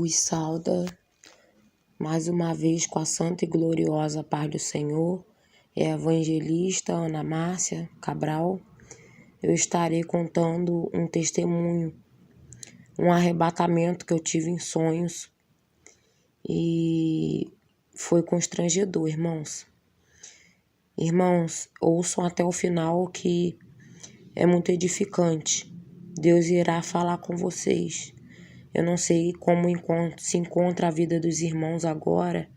vos sauda mais uma vez com a santa e gloriosa paz do Senhor. É a evangelista Ana Márcia Cabral. Eu estarei contando um testemunho, um arrebatamento que eu tive em sonhos e foi constrangedor, irmãos. Irmãos, ouçam até o final que é muito edificante. Deus irá falar com vocês. Eu não sei como se encontra a vida dos irmãos agora,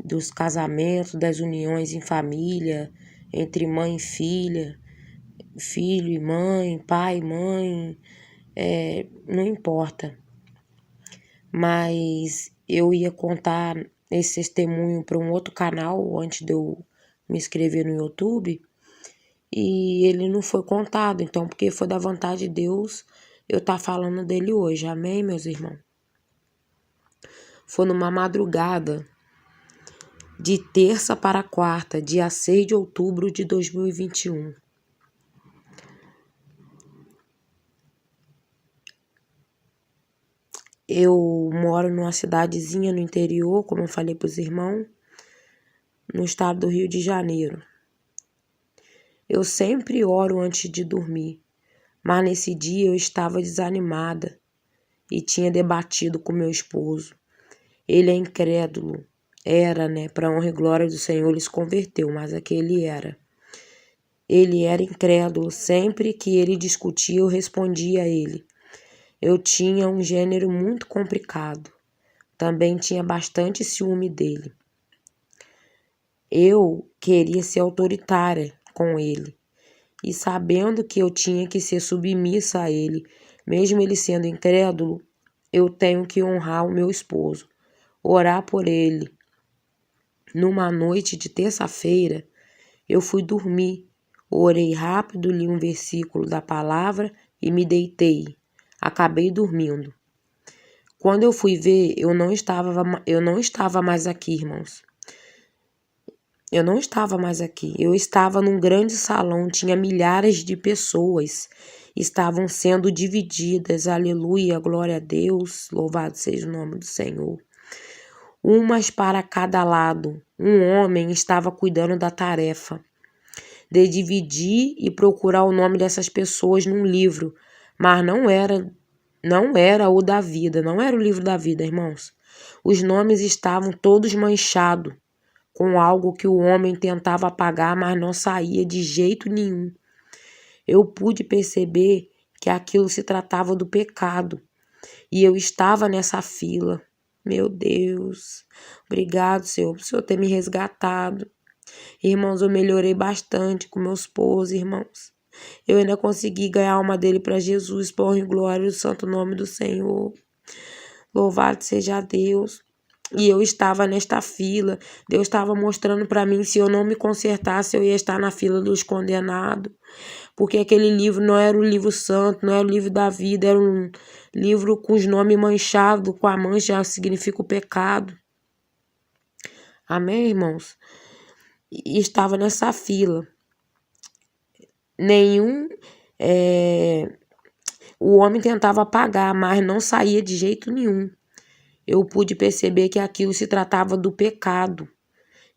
dos casamentos, das uniões em família, entre mãe e filha, filho e mãe, pai e mãe, não importa. Mas eu ia contar esse testemunho para um outro canal antes de eu me inscrever no YouTube e ele não foi contado, então porque foi da vontade de Deus eu estar falando dele hoje, amém, meus irmãos? Foi numa madrugada de terça para quarta, dia 6 de outubro de 2021. Eu moro numa cidadezinha no interior, como eu falei para os irmãos, no estado do Rio de Janeiro. Eu sempre oro antes de dormir, mas nesse dia eu estava desanimada e tinha debatido com meu esposo. Ele é incrédulo, era, para honra e glória do Senhor, ele se converteu, mas aquele era. Ele era incrédulo, sempre que ele discutia eu respondia a ele. Eu tinha um gênero muito complicado, também tinha bastante ciúme dele. Eu queria ser autoritária com ele, e sabendo que eu tinha que ser submissa a ele, mesmo ele sendo incrédulo, eu tenho que honrar o meu esposo, orar por ele. Numa noite de terça-feira, eu fui dormir, orei rápido, li um versículo da palavra e me deitei. Acabei dormindo. Quando eu fui ver, eu não estava mais aqui, irmãos. Eu não estava mais aqui. Eu estava num grande salão, tinha milhares de pessoas. Estavam sendo divididas. Aleluia, glória a Deus. Louvado seja o nome do Senhor. Umas para cada lado. Um homem estava cuidando da tarefa de dividir e procurar o nome dessas pessoas num livro. Mas não era o da vida, não era o livro da vida, irmãos. Os nomes estavam todos manchados com algo que o homem tentava apagar, mas não saía de jeito nenhum. Eu pude perceber que aquilo se tratava do pecado. E eu estava nessa fila. Meu Deus, obrigado, Senhor, por o Senhor ter me resgatado. Irmãos, eu melhorei bastante com meu esposo, irmãos. Eu ainda consegui ganhar a alma dele para Jesus, por honra e glória do santo nome do Senhor. Louvado seja Deus. E eu estava nesta fila. Deus estava mostrando para mim, se eu não me consertasse, eu ia estar na fila dos condenados. Porque aquele livro não era o livro santo, não era o livro da vida, era um livro com os nomes manchados, com a mancha significa o pecado. Amém, irmãos? E estava nessa fila. O homem tentava apagar, mas não saía de jeito nenhum. Eu pude perceber que aquilo se tratava do pecado.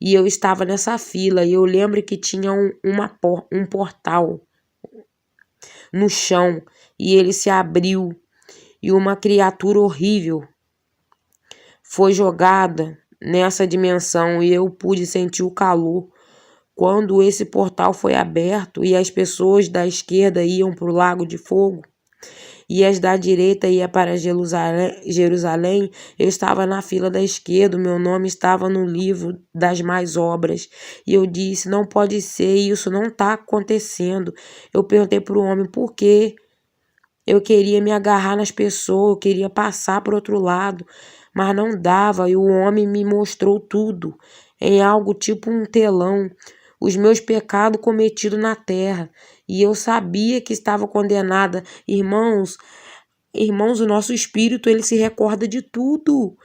E eu estava nessa fila e eu lembro que tinha um portal no chão e ele se abriu e uma criatura horrível foi jogada nessa dimensão e eu pude sentir o calor. Quando esse portal foi aberto e as pessoas da esquerda iam para o lago de fogo e as da direita iam para Jerusalém, eu estava na fila da esquerda, meu nome estava no livro das mais obras. E eu disse, não pode ser, isso não está acontecendo. Eu perguntei para o homem por quê. Eu queria me agarrar nas pessoas, eu queria passar para o outro lado, mas não dava. E o homem me mostrou tudo em algo tipo um telão. Os meus pecados cometidos na terra. E eu sabia que estava condenada. Irmãos, o nosso espírito, ele se recorda de tudo.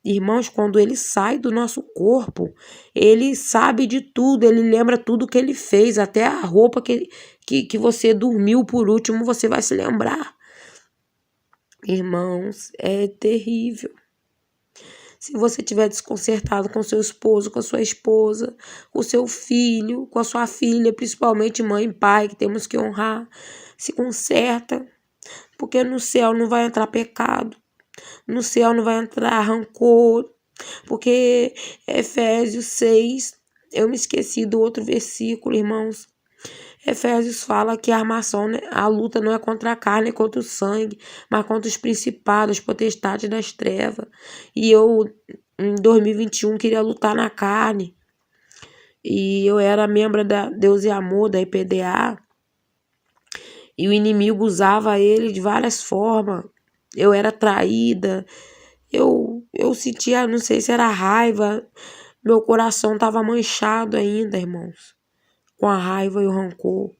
Irmãos, quando ele sai do nosso corpo, ele sabe de tudo, ele lembra tudo que ele fez, até a roupa que você dormiu por último, você vai se lembrar. Irmãos, é terrível. Se você estiver desconcertado com seu esposo, com a sua esposa, com o seu filho, com a sua filha, principalmente mãe e pai, que temos que honrar, se conserta, porque no céu não vai entrar pecado, no céu não vai entrar rancor, porque Efésios 6, eu me esqueci do outro versículo, irmãos. Efésios fala que a armação, né, a luta não é contra a carne, é contra o sangue, mas contra os principados, potestades das trevas. E eu, em 2021, queria lutar na carne. E eu era membro da Deus e Amor, da IPDA. E o inimigo usava ele de várias formas. Eu era traída. Eu sentia, não sei se era raiva. Meu coração estava manchado ainda, irmãos, com a raiva e o rancor.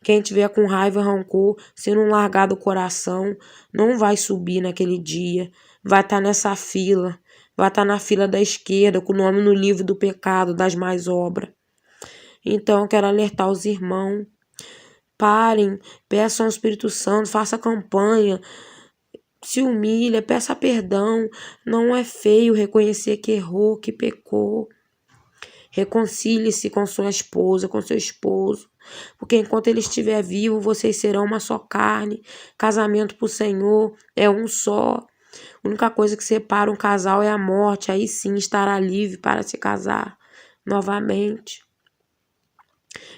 Quem tiver com raiva e rancor, se não largar do coração, não vai subir naquele dia. Vai estar nessa fila. Vai estar na fila da esquerda, com o nome no livro do pecado, das mais obras. Então, eu quero alertar os irmãos. Parem, peçam ao Espírito Santo, faça campanha. Se humilha, peça perdão. Não é feio reconhecer que errou, que pecou. Reconcilie-se com sua esposa, com seu esposo, porque enquanto ele estiver vivo, vocês serão uma só carne. Casamento para o Senhor é um só. A única coisa que separa um casal é a morte, aí sim estará livre para se casar novamente.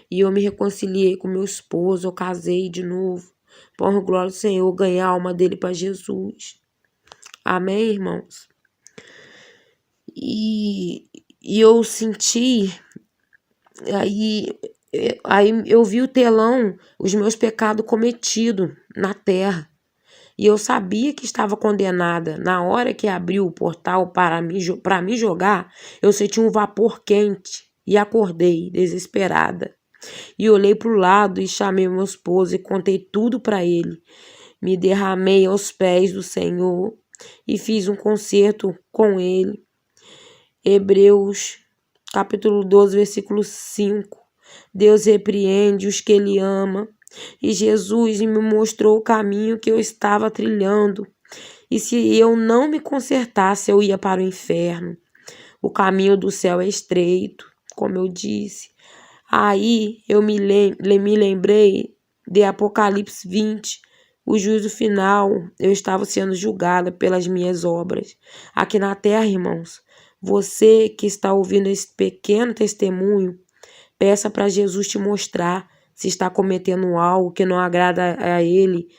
E eu me reconciliei com meu esposo, eu casei de novo. Por glória do Senhor, ganhei a alma dele para Jesus. Amém, irmãos? E eu senti, aí eu vi o telão, os meus pecados cometidos na terra. E eu sabia que estava condenada. Na hora que abriu o portal para me jogar, eu senti um vapor quente e acordei, desesperada. E olhei para o lado e chamei meu esposo e contei tudo para ele. Me derramei aos pés do Senhor e fiz um concerto com ele. Hebreus, capítulo 12, versículo 5. Deus repreende os que ele ama. E Jesus me mostrou o caminho que eu estava trilhando. E se eu não me consertasse, eu ia para o inferno. O caminho do céu é estreito, como eu disse. Aí eu me lembrei de Apocalipse 20, o juízo final. Eu estava sendo julgada pelas minhas obras. Aqui na terra, irmãos, você que está ouvindo esse pequeno testemunho, peça para Jesus te mostrar se está cometendo algo que não agrada a Ele.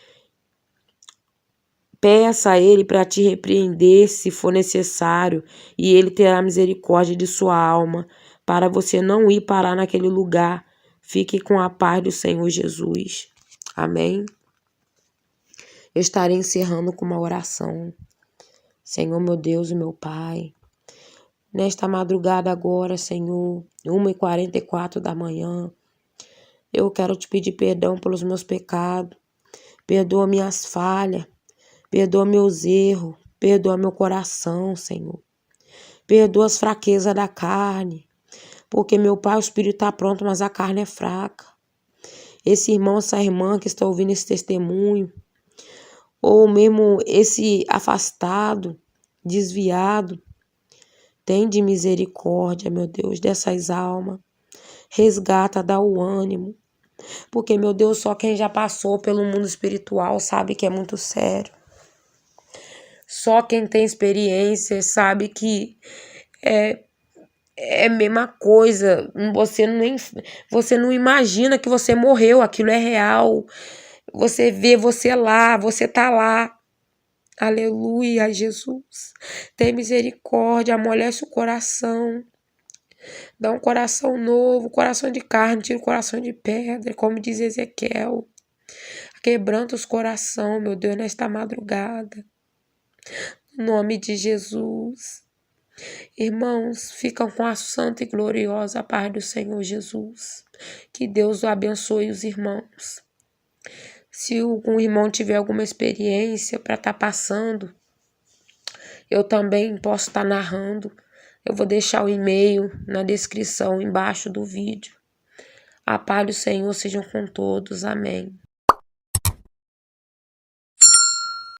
Peça a Ele para te repreender se for necessário, e Ele terá misericórdia de sua alma, para você não ir parar naquele lugar. Fique com a paz do Senhor Jesus. Amém? Eu estarei encerrando com uma oração. Senhor, meu Deus e meu Pai, nesta madrugada agora, Senhor, 1h44 da manhã, eu quero te pedir perdão pelos meus pecados. Perdoa minhas falhas. Perdoa meus erros. Perdoa meu coração, Senhor. Perdoa as fraquezas da carne. Porque, meu Pai, o espírito está pronto, mas a carne é fraca. Esse irmão, essa irmã que está ouvindo esse testemunho, ou mesmo esse afastado, desviado, tem de misericórdia, meu Deus, dessas almas. Resgata, dá o ânimo. Porque, meu Deus, só quem já passou pelo mundo espiritual sabe que é muito sério. Só quem tem experiência sabe que é a mesma coisa. Você não imagina que você morreu, aquilo é real. Você vê você lá, você tá lá. Aleluia, Jesus. Tem misericórdia, amolece o coração. Dá um coração novo, coração de carne, tira o coração de pedra, como diz Ezequiel. Quebranta os coração, meu Deus, nesta madrugada. Em nome de Jesus. Irmãos, ficam com a santa e gloriosa paz do Senhor Jesus. Que Deus o abençoe os irmãos. Se algum irmão tiver alguma experiência para estar passando, eu também posso estar narrando. Eu vou deixar o e-mail na descrição embaixo do vídeo. A paz do Senhor seja com todos. Amém.